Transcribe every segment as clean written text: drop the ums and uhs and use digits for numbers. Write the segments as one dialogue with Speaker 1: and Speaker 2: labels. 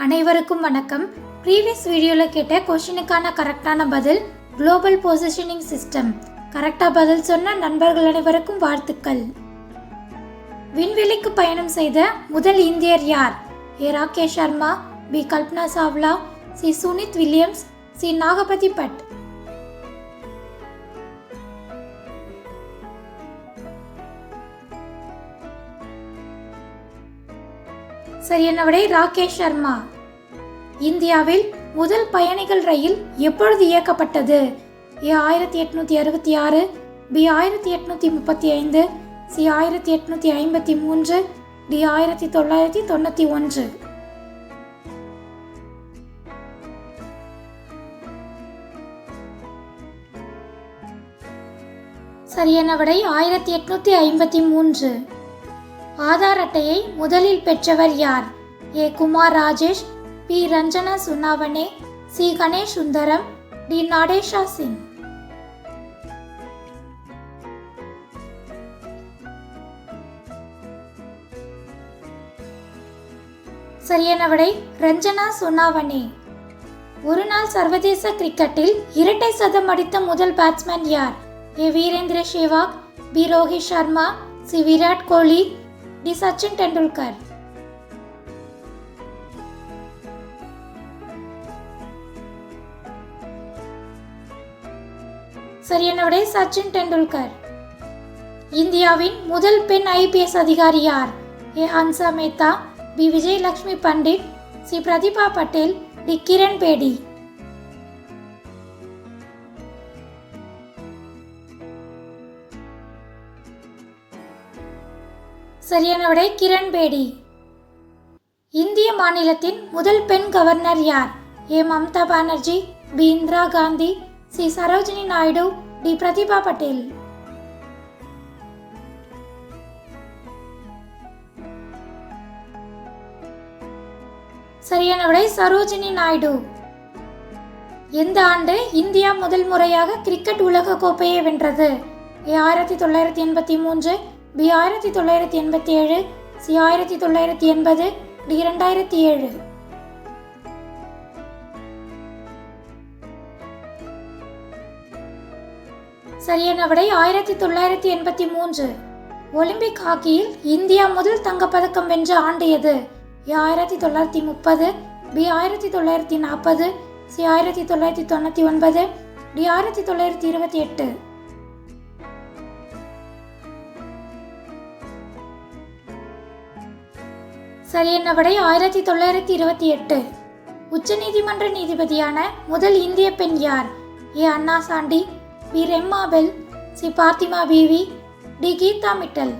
Speaker 1: அனைவருக்கும் வணக்கம். ப்ரீவியஸ் வீடியோவில் கேட்ட கொஷினுக்கான கரெக்டான பதில் குளோபல் பொசிஷனிங் சிஸ்டம். கரெக்டாக பதில் சொன்ன நண்பர்கள் அனைவருக்கும் வாழ்த்துக்கள். விண்வெளிக்கு பயணம் செய்த முதல் இந்தியர் யார்? A Rakesh Sharma, B Kalpana Chawla, C Sunit Williams, C Nagapathi Bhat. சரியான விடை ராகேஷ் சர்மா. இந்தியாவில் முதல் பயணிகள் ரயில் எப்பொழுது இயக்கப்பட்டது? A 1866, B 1835, C 1853, D 1991. சரியான விடை 1853. ஆதார் அட்டையை முதலில் பெற்றவர் யார்? A Kumar Rajesh, B Ranjana Sonawane, C Ganesh Sundaram, D Nadesha Singh. சரியான விடை ரஞ்சனா சுனாவனே. ஒருநாள் சர்வதேச கிரிக்கெட்டில் இரட்டை சதம் அடித்த முதல் பேட்ஸ்மேன் யார்? ஏ Virendra Sehwag, B Rohit Sharma, C Virat Kohli, D Sachin Tendulkar. சரியான விடை சச்சின் டெண்டுல்கர். இந்தியாவின் முதல் பெண் IPS அதிகாரி யார்? A Hansa Mehta, B Vijayalakshmi Pandit, C Pratibha Patel, D Kiran Bedi. சரியான விடை கிரண் பேடி. இந்திய மாநிலத்தின் முதல் பெண் கவர்னர் யார்? A Mamata Banerjee, B Indira Gandhi, C Sarojini Naidu, D Pratibha Patel. சரியான விடை சரோஜினி நாயுடு. எந்த ஆண்டு இந்தியா முதல் முறையாக கிரிக்கெட் உலக கோப்பையை வென்றது? ஏ 1983, பி 1987, சி 1980, டி 2007. சரியான விடை 1983. ஒலிம்பிக் ஹாக்கியில் இந்தியா முதல் தங்கப்பதக்கம் வென்ற ஆண்டு எது? ஏ 1930, பி 1940, சி 1999, டி 1928. சரியான விடை 1928. உச்சநீதிமன்ற நீதிபதியான முதல் இந்திய பெண் யார்? ஏ அண்ணா சாண்டி, பி ரெம்மா பெல், சி பாத்திமா பீவி, டி கீதா மிட்டல்.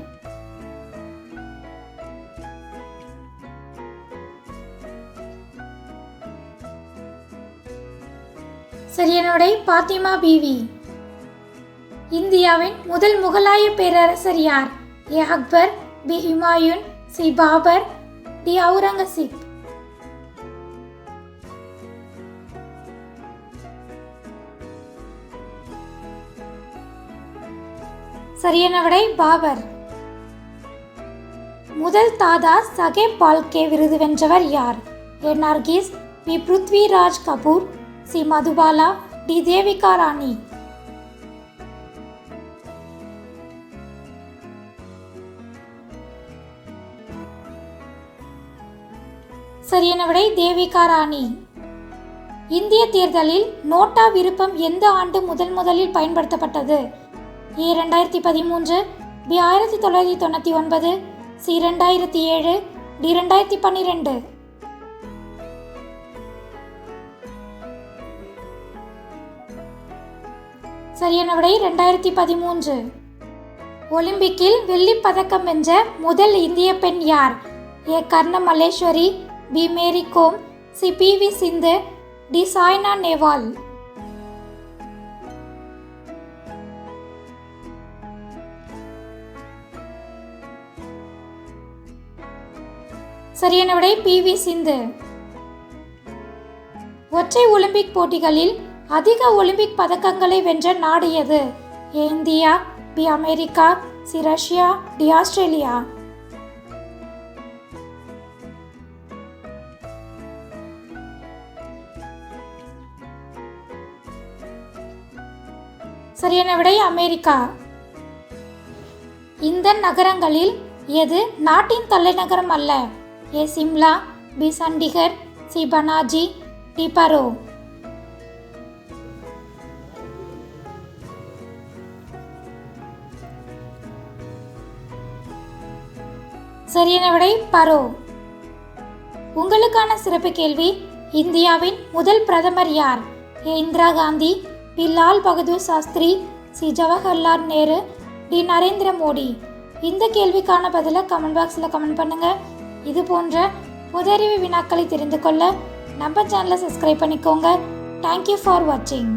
Speaker 1: சரியான விடை பாத்திமா பீவி. இந்தியாவின் முதல் முகலாய பேரரசர் யார்? A Akbar, B Humayun, C Babur, D Aurangzeb. சரியான விடை பாபர். முதல் தாதா சகேப் பால்கே விருது வென்றவர் யார்? A Nargis, B Prithviraj Kapoor, C Madhubala, D Devika Rani. சரியான விடை தேவிகா ராணி. இந்திய தேர்தலில் நோட்டா விருப்பம் எந்த ஆண்டு முதலில் பயன்படுத்தப்பட்டது? ஏ 2013, பி 1999, சி 2007, டி 2012. சரியான விடை 2013. ஒலிம்பிக்கில் வெள்ளிப் பதக்கம் வென்ற முதல் இந்திய பெண் யார்? ஏ கர்ண மல்லேஸ்வரி, பி மேரி கோம், சி PV சிந்து, டி சாய்னா நேவால். சரியான விடை PV சிந்து. ஒற்றை ஒலிம்பிக் போட்டிகளில் அதிக ஒலிம்பிக் பதக்கங்களை வென்ற நாடு எது? A India, B America, C Russia, D Australia. சரியான விடை அமெரிக்கா. இந்த நகரங்களில் எது நாட்டின் தலைநகரம் அல்ல? A Shimla, B Chandigarh, C Panaji, D Paro. சரியான விடை பரோ. உங்களுக்கான சிறப்பு கேள்வி, இந்தியாவின் முதல் பிரதமர் யார்? A Indira Gandhi, B Lal Bahadur Shastri, C Jawaharlal Nehru, D Narendra Modi. இந்த கேள்விக்கான பதிலை கமெண்ட் பாக்ஸில் கமெண்ட் பண்ணுங்கள். இது போன்ற பொது அறிவு வினாக்களை தெரிந்து கொள்ள நம்ம சேனலை சப்ஸ்கிரைப் பண்ணிக்கோங்க. தேங்க்யூ ஃபார் வாட்சிங்.